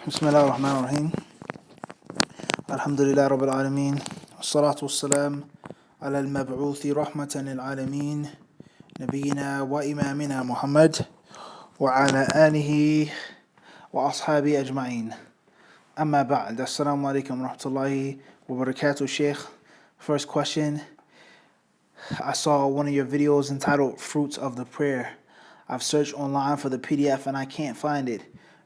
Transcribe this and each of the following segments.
بسم الله الرحمن الرحيم الحمد لله رب العالمين والصلاة والسلام على المبعوث رحمة للعالمين نبينا وإمامنا محمد وعلى آله وأصحابه أجمعين أما بعد السلام عليكم ورحمة الله وبركاته Sheikh. First question, I saw one of your videos entitled Fruits of the Prayer. I've searched online for the PDF and I can't find it.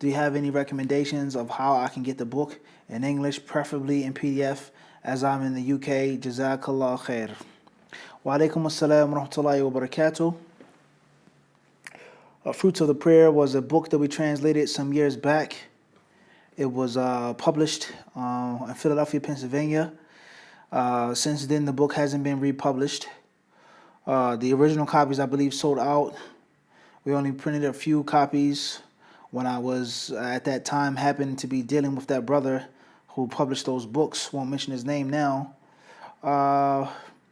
Do you have any recommendations of how I can get the book in English, preferably in PDF, as I'm in the UK? Jazakallah khair. Wa alaikum assalam wa rahmatullahi wa barakatuh. Fruits of the Prayer was a book that we translated some years back. It was published in Philadelphia, Pennsylvania. Since then, the book hasn't been republished. The original copies, I believe, sold out. We only printed a few copies. When I was, at that time, happened to be dealing with that brother who published those books, won't mention his name now.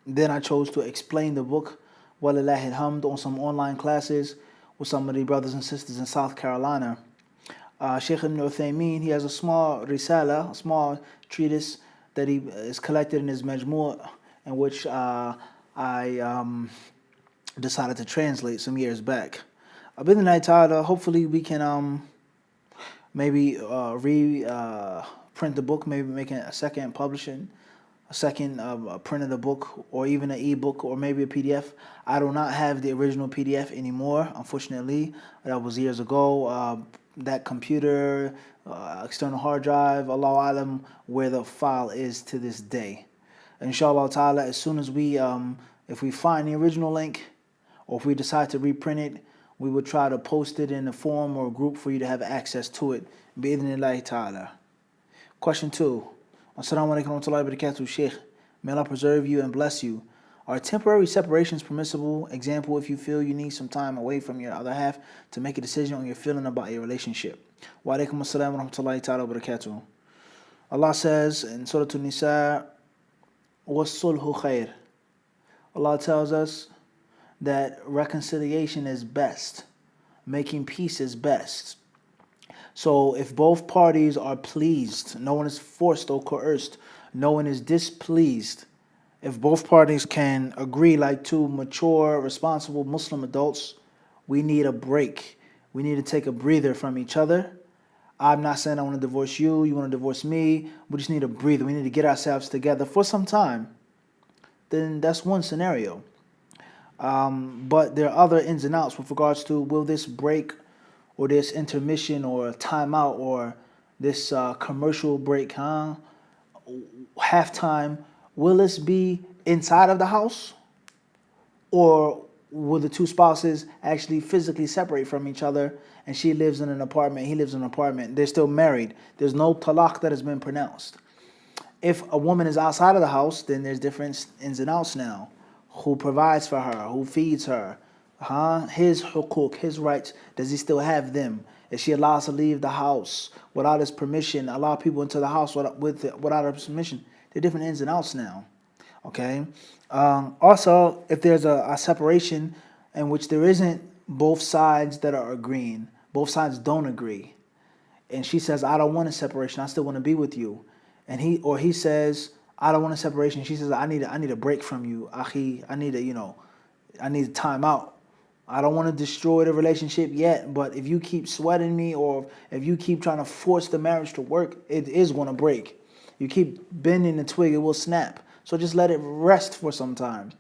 Then I chose to explain the book, walillahi alhamd, on some online classes with some of the brothers and sisters in South Carolina. Sheikh Ibn Uthaymeen, he has a small risala, a small treatise that he is collected in his majmu', in which I decided to translate some years back. Bidhnillahi ta'ala, hopefully we can maybe print the book, maybe making a second publishing, a second print of the book, or even an ebook, or maybe a PDF. I do not have the original PDF anymore, unfortunately. That was years ago. That computer, external hard drive, Allahu alam, where the file is to this day. Inshallah ta'ala, as soon as we, if we find the original link, or if we decide to reprint it, we will try to post it in a forum or a group for you to have access to it. Bi-idhnillahi ta'ala. Question 2. Assalamu alaikum wa rahmatullahi wa barakatuh, Sheikh. May Allah preserve you and bless you. Are temporary separations permissible? Example, if you feel you need some time away from your other half to make a decision on your feeling about your relationship. Wa alaikum assalam wa rahmatullahi ta'ala wa barakatuh. Allah says in Surah An-Nisa, وَالصُّلْحُ خَيْرٌ. Allah tells us that reconciliation is best. Making peace is best. So if both parties are pleased, no one is forced or coerced, no one is displeased, if both parties can agree like two mature, responsible Muslim adults, we need a break. We need to take a breather from each other. I'm not saying I want to divorce you, you want to divorce me. We just need a breather. We need to get ourselves together for some time. Then that's one scenario. But there are other ins and outs with regards to, will this break or this intermission or timeout or this commercial break, halftime, will this be inside of the house? Or will the two spouses actually physically separate from each other, and she lives in an apartment, he lives in an apartment, they're still married, there's no talaq that has been pronounced. If a woman is outside of the house, then there's different ins and outs now. Who provides for her? Who feeds her? His hukuk, his rights, does he still have them? Is she allowed to leave the house without his permission? Allow people into the house without her permission? There are different ins and outs now. Okay. Also, if there's a separation in which there isn't both sides that are agreeing, both sides don't agree, and she says, "I don't want a separation. I still want to be with you," and he says, I don't want a separation. She says, I need a break from you, akhi. I need a time out. I don't want to destroy the relationship yet, but if you keep sweating me or if you keep trying to force the marriage to work, it is going to break. You keep bending the twig, it will snap. So just let it rest for some time.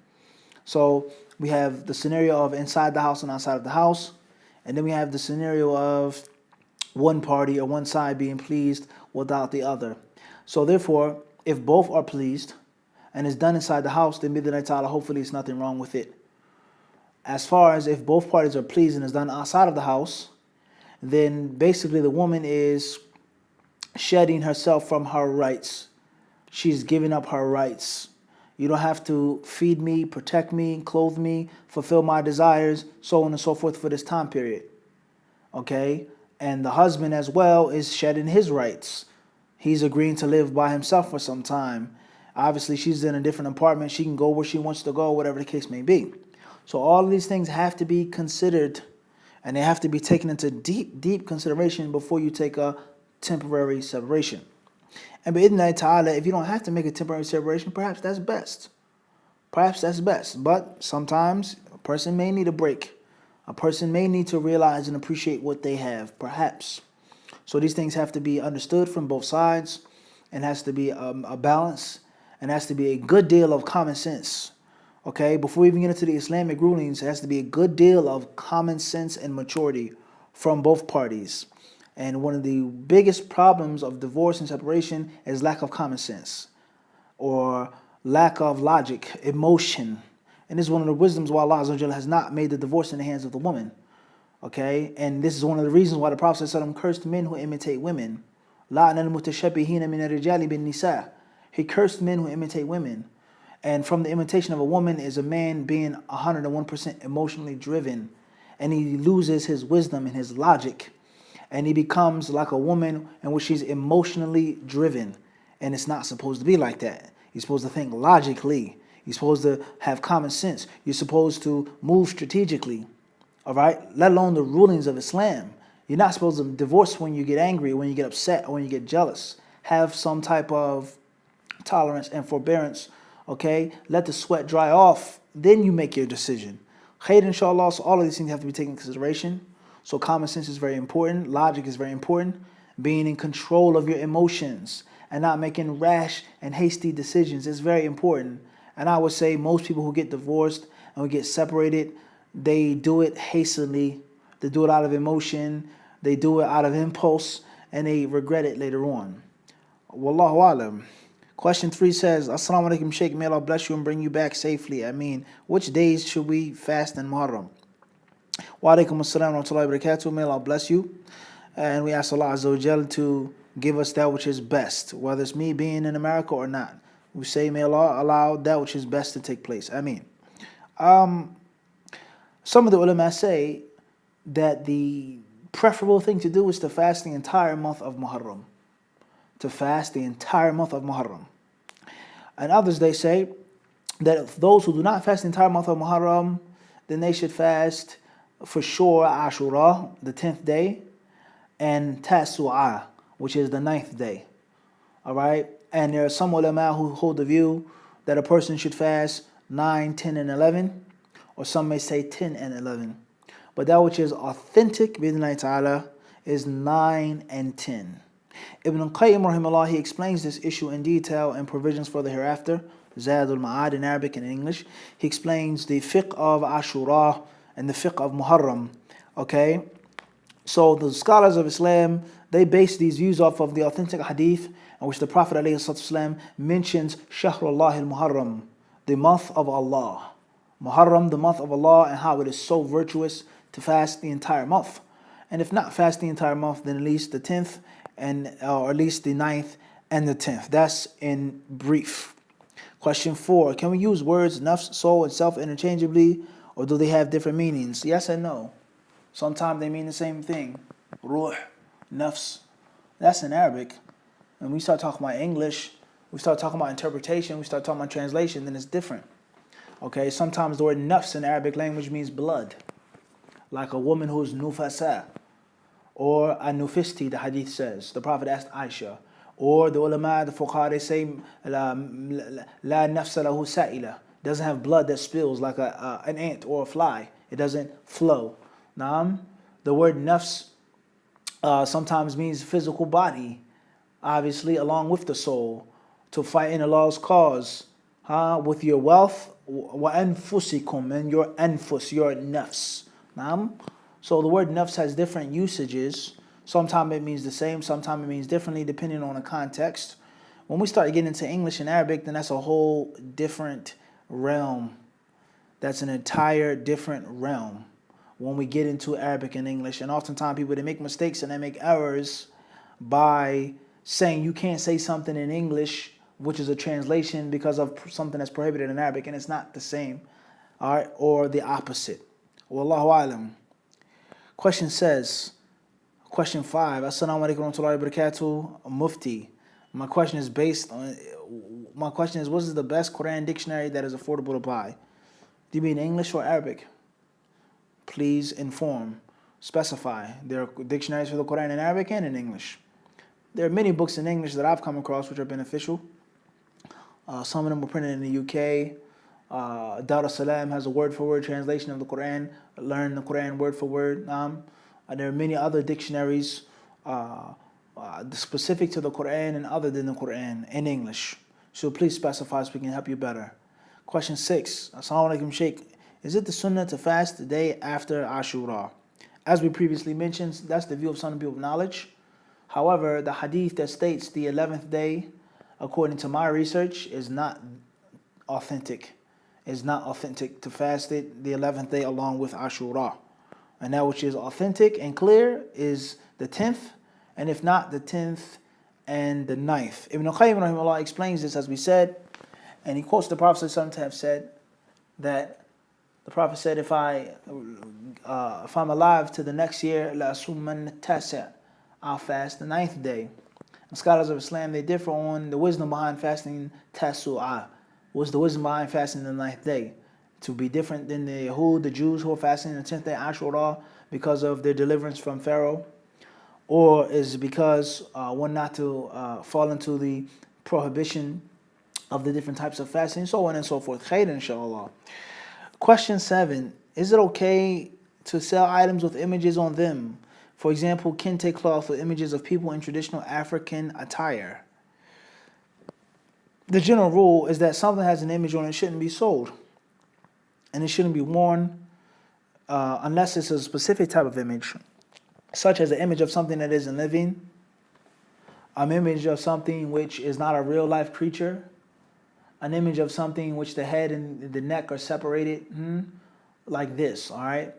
So we have the scenario of inside the house and outside of the house, and then we have the scenario of one party or one side being pleased without the other. So therefore, if both are pleased and it's done inside the house, then bidhnillahi ta'ala, hopefully it's nothing wrong with it. As far as if both parties are pleased and it's done outside of the house, then basically the woman is shedding herself from her rights. She's giving up her rights. You don't have to feed me, protect me, clothe me, fulfill my desires, so on and so forth for this time period. Okay? And the husband as well is shedding his rights. He's agreeing to live by himself for some time. Obviously, she's in a different apartment. She can go where she wants to go, whatever the case may be. So all of these things have to be considered, and they have to be taken into deep, deep consideration before you take a temporary separation. And bi'idhnillahi ta'ala, if you don't have to make a temporary separation, perhaps that's best. Perhaps that's best. But sometimes a person may need a break. A person may need to realize and appreciate what they have, perhaps. So these things have to be understood from both sides, and has to be a balance, and has to be a good deal of common sense. Okay, before we even get into the Islamic rulings, it has to be a good deal of common sense and maturity from both parties. And one of the biggest problems of divorce and separation is lack of common sense, or lack of logic, emotion. And this is one of the wisdoms why Allah Azza wa Jalla has not made the divorce in the hands of the woman. Okay, and this is one of the reasons why the Prophet ﷺ cursed men who imitate women. لَعْنَ الْمُتَشَبِّهِينَ مِنَ الرِّجَالِ بِالنِّسَاءِ. He cursed men who imitate women. And from the imitation of a woman is a man being 101% emotionally driven, and he loses his wisdom and his logic, and he becomes like a woman in which she's emotionally driven. And it's not supposed to be like that. You're supposed to think logically. You're supposed to have common sense. You're supposed to move strategically. All right? Let alone the rulings of Islam. You're not supposed to divorce when you get angry, when you get upset, or when you get jealous. Have some type of tolerance and forbearance. Okay? Let the sweat dry off. Then you make your decision. Khair, inshallah. So all of these things have to be taken into consideration. So common sense is very important. Logic is very important. Being in control of your emotions and not making rash and hasty decisions is very important. And I would say most people who get divorced and who get separated, they do it hastily. They do it out of emotion. They do it out of impulse, and they regret it later on. Wallahu alam. Question 3 says, Assalamu alaikum, Shaykh. May Allah bless you and bring you back safely. I mean, which days should we fast in Muharram? Wa alaikum assalam wa rahmatullahi wa barakatuh. May Allah bless you. And we ask Allah Azza wa Jal to give us that which is best, whether it's me being in America or not. We say, may Allah allow that which is best to take place. I mean, some of the ulama say that the preferable thing to do is to fast the entire month of Muharram. To fast the entire month of Muharram. And others, they say that those who do not fast the entire month of Muharram, then they should fast for sure Ashura, the 10th day, and Tasu'ah, which is the 9th day. All right? And there are some ulama who hold the view that a person should fast 9, 10, and 11, or some may say 10 and 11. But that which is authentic, bi'idhnillahi ta'ala, is 9 and 10. Ibn Qayyim rahimahullah, he explains this issue in detail in Provisions for the Hereafter, Zadul Ma'ad in Arabic and in English. He explains the fiqh of Ashura and the fiqh of Muharram. Okay? So the scholars of Islam, they base these views off of the authentic hadith in which the Prophet ﷺ mentions Shahrullah al-Muharram, the month of Allah. Muharram, the month of Allah, and how it is so virtuous to fast the entire month. And if not fast the entire month, then at least the 10th, or at least the 9th and the 10th. That's in brief. Question 4. Can we use words nafs, soul, and self interchangeably, or do they have different meanings? Yes and no. Sometimes they mean the same thing. Ruh, nafs. That's in Arabic. When we start talking about English, we start talking about interpretation, we start talking about translation, then it's different. Okay, sometimes the word nafs in Arabic language means blood. Like a woman who's nufasa. Or an-nufisti, the hadith says. The Prophet asked Aisha. Or the ulama, the fuqaha, they say, la nafsa lahu sa'ila. Doesn't have blood that spills like an ant or a fly. It doesn't flow. The word nafs sometimes means physical body, obviously, along with the soul, to fight in Allah's cause, with your wealth, wa anfusikum, and your anfus, your nafs. So the word nafs has different usages. Sometimes it means the same, sometimes it means differently, depending on the context. When we start getting into English and Arabic, then that's a whole different realm. That's an entire different realm when we get into Arabic and English. And oftentimes people, they make mistakes and they make errors by saying you can't say something in English, which is a translation, because of something that's prohibited in Arabic, and it's not the same, all right, or the opposite. Wallahu alam. Question 5, Assalamu alaikum wa rahmatullahi wa barakatuh, Mufti. My question is, what is the best Quran dictionary that is affordable to buy? Do you mean English or Arabic? Please inform, specify. There are dictionaries for the Quran in Arabic and in English. There are many books in English that I've come across which are beneficial. Some of them were printed in the UK. Dar es Salaam has a word-for-word translation of the Quran. Learn the Quran word for word. There are many other dictionaries specific to the Quran and other than the Quran in English. So please specify so we can help you better. Question 6. Assalamu alaikum, Sheikh. Is it the sunnah to fast the day after Ashura? As we previously mentioned, that's the view of some people of knowledge. However, the hadith that states the 11th day, according to my research, is not authentic. It's not authentic to fast it the 11th day along with Ashura. And that which is authentic and clear is the 10th, and if not, the 10th and the 9th. Ibn Qayyim rahimahullah explains this, as we said, and he quotes the Prophet to have said that the Prophet said, if I'm alive to the next year, la summan tasa, I'll fast the 9th day. And scholars of Islam, they differ on the wisdom behind fasting Tasu'ah. What's the wisdom behind fasting the 9th day? To be different than the Yahud, the Jews who are fasting the 10th day Ashura because of their deliverance from Pharaoh? Or is it because one not to fall into the prohibition of the different types of fasting, so on and so forth? Khair, inshallah. Question 7. Is it okay to sell items with images on them? For example, kente cloth with images of people in traditional African attire. The general rule is that something has an image on it shouldn't be sold. And it shouldn't be worn unless it's a specific type of image, such as an image of something that isn't living, an image of something which is not a real life creature, an image of something which the head and the neck are separated, like this, all right?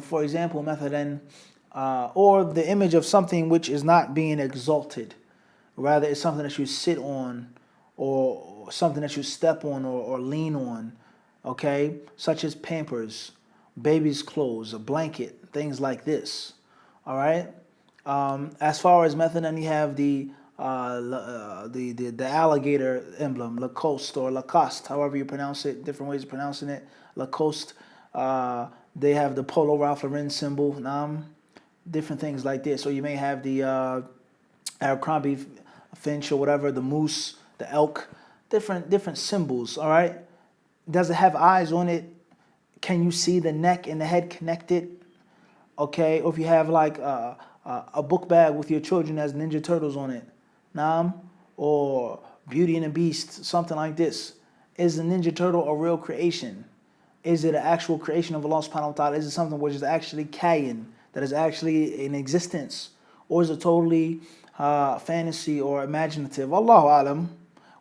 For example, mathalan, or the image of something which is not being exalted. Rather, it's something that you sit on or something that you step on or lean on, okay? Such as Pampers, baby's clothes, a blanket, things like this, all right? As far as mathalan, you have the alligator emblem, Lacoste or Lacoste, however you pronounce it, different ways of pronouncing it. Lacoste, they have the Polo Ralph Lauren symbol, different things like this. So you may have the Abercrombie finch or whatever, the moose, the elk, different symbols, all right? Does it have eyes on it? Can you see the neck and the head connected? Okay, or if you have like a book bag with your children that has Ninja Turtles on it, or Beauty and the Beast, something like this. Is the Ninja Turtle a real creation? Is it an actual creation of Allah subhanahu wa ta'ala? Is it something which is actually kayin, that is actually in existence? Or is it totally fantasy or imaginative? Allahu alam.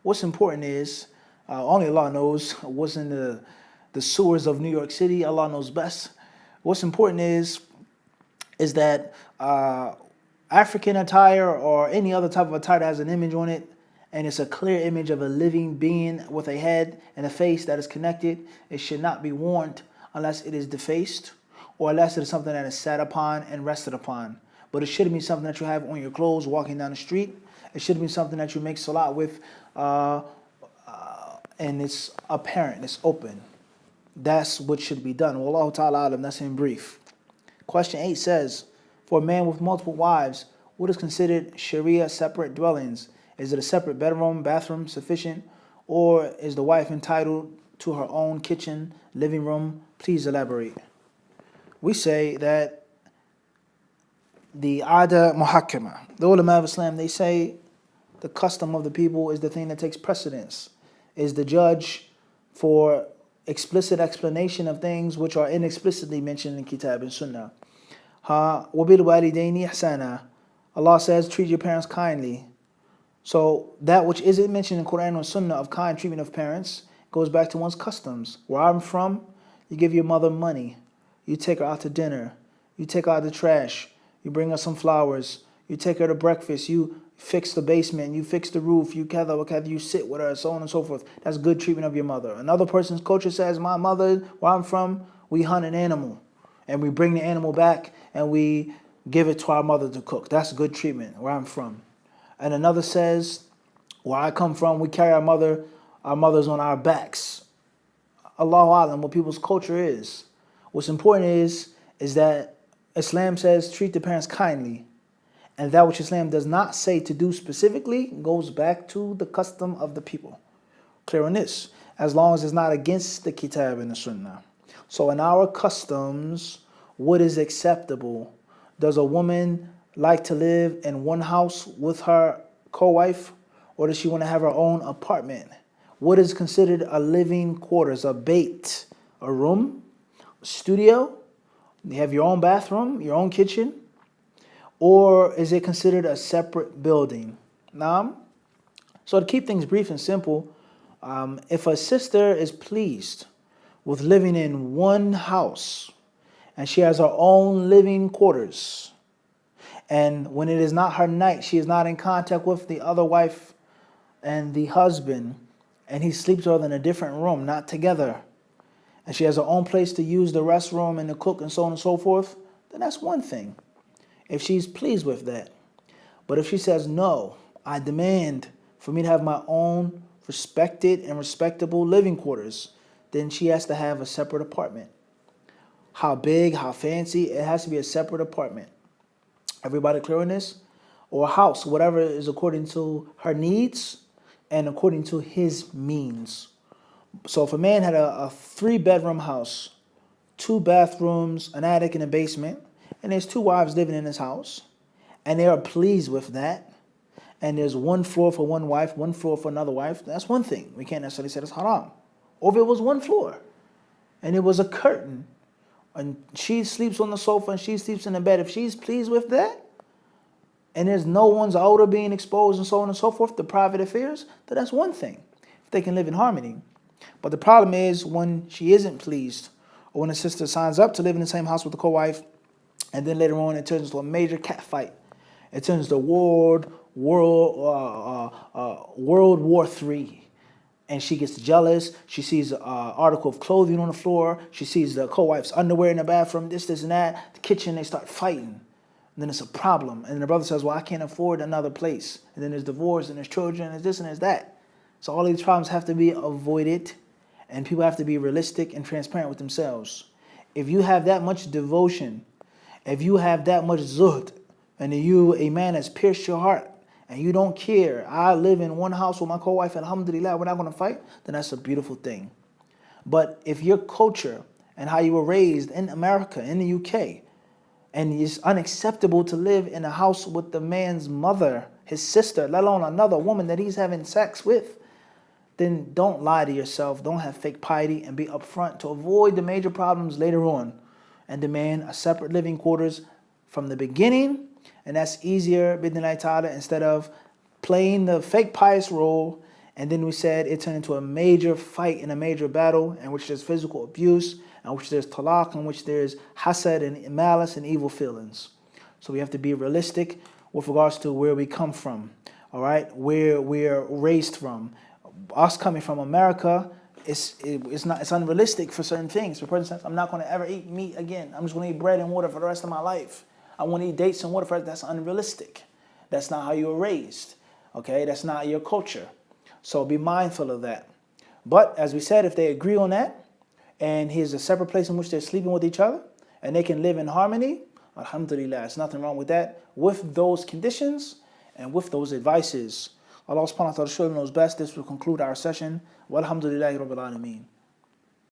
What's important is, only Allah knows what's in the sewers of New York City. Allah knows best. What's important is that African attire or any other type of attire that has an image on it, and it's a clear image of a living being with a head and a face that is connected, it should not be worn unless it is defaced or unless it is something that is sat upon and rested upon. But it shouldn't be something that you have on your clothes walking down the street. It shouldn't be something that you make salat with and it's apparent, it's open. That's what should be done. Wallahu ta'ala alam, that's in brief. Question 8 says, for a man with multiple wives, what is considered Sharia separate dwellings? Is it a separate bedroom, bathroom sufficient, or is the wife entitled to her own kitchen, living room? Please elaborate. We say that the Ada Muhakkama, the ulama of Islam, they say the custom of the people is the thing that takes precedence, is the judge for explicit explanation of things which are inexplicitly mentioned in Kitab and Sunnah. وَبِالْوَالِدَيْنِ إِحْسَانًا. Allah says, treat your parents kindly. So that which isn't mentioned in Quran or Sunnah of kind treatment of parents goes back to one's customs. Where I'm from, you give your mother money. You take her out to dinner. You take out the trash. You bring her some flowers. You take her to breakfast. You fix the basement. You fix the roof. You you sit with her, so on and so forth. That's good treatment of your mother. Another person's culture says, my mother, where I'm from, we hunt an animal. And we bring the animal back and we give it to our mother to cook. That's good treatment where I'm from. And another says, where I come from, we carry our mothers on our backs. Allahu Alam, what people's culture is. What's important is that Islam says treat the parents kindly. and that which Islam does not say to do specifically goes back to the custom of the people. Clear on this? As long as it's not against the Kitab and the Sunnah. So in our customs, what is acceptable? Does a woman like to live in one house with her co-wife, or does she want to have her own apartment? What is considered a living quarters, a bait, a room, a studio? You have your own bathroom, your own kitchen, or is it considered a separate building? Now, so to keep things brief and simple, if a sister is pleased with living in one house and she has her own living quarters, and when it is not her night, she is not in contact with the other wife and the husband, and he sleeps with her in a different room, not together, and she has her own place to use the restroom and to cook and so on and so forth, then that's one thing, if she's pleased with that. But if she says, no, I demand for me to have my own respected and respectable living quarters, then she has to have a separate apartment. How big, how fancy, it has to be a separate apartment. Everybody clear on this? Or a house, whatever is according to her needs and according to his means. So if a man had a 3-bedroom house, 2 bathrooms, an attic and a basement, and there's 2 wives living in his house, and they are pleased with that, and there's 1 floor for one wife, 1 floor for another wife, that's one thing. We can't necessarily say that's haram. Or if it was 1 floor, and it was a curtain, and she sleeps on the sofa and she sleeps in the bed, if she's pleased with that, and there's no one's odor being exposed and so on and so forth, the private affairs, then that's one thing, if they can live in harmony. But the problem is when she isn't pleased, or when a sister signs up to live in the same house with the co-wife, and then later on it turns into a major cat fight. It turns to World War III. And she gets jealous. She sees an article of clothing on the floor. She sees the co-wife's underwear in the bathroom, this and that. The kitchen, they start fighting. And then it's a problem. And the brother says, well, I can't afford another place. And then there's divorce, and there's children, and there's this and there's that. So all these problems have to be avoided. And people have to be realistic and transparent with themselves. If you have that much devotion, if you have that much zuhd, and you, a man has pierced your heart, and you don't care, I live in one house with my co-wife, alhamdulillah, we're not going to fight, then that's a beautiful thing. But if your culture and how you were raised in America, in the UK, and it's unacceptable to live in a house with the man's mother, his sister, let alone another woman that he's having sex with, then don't lie to yourself, don't have fake piety, and be upfront to avoid the major problems later on, and demand a separate living quarters from the beginning. And that's easier, bidnillahi ta'ala, instead of playing the fake pious role. And then we said it turned into a major fight and a major battle in which there's physical abuse, in which there's talaq, in which there's hasad and malice and evil feelings. So we have to be realistic with regards to where we come from, all right, where we're raised from. Us coming from America, it's unrealistic for certain things. For instance, I'm not going to ever eat meat again. I'm just going to eat bread and water for the rest of my life. I want to eat dates and water for that's unrealistic. That's not how you were raised. Okay, that's not your culture. So be mindful of that. But as we said, if they agree on that, and here's a separate place in which they're sleeping with each other, and they can live in harmony, alhamdulillah, there's nothing wrong with that. With those conditions and with those advices, Allah subhanahu wa ta'ala surely knows best. This will conclude our session. Walhamdulillahi rabbil alameen.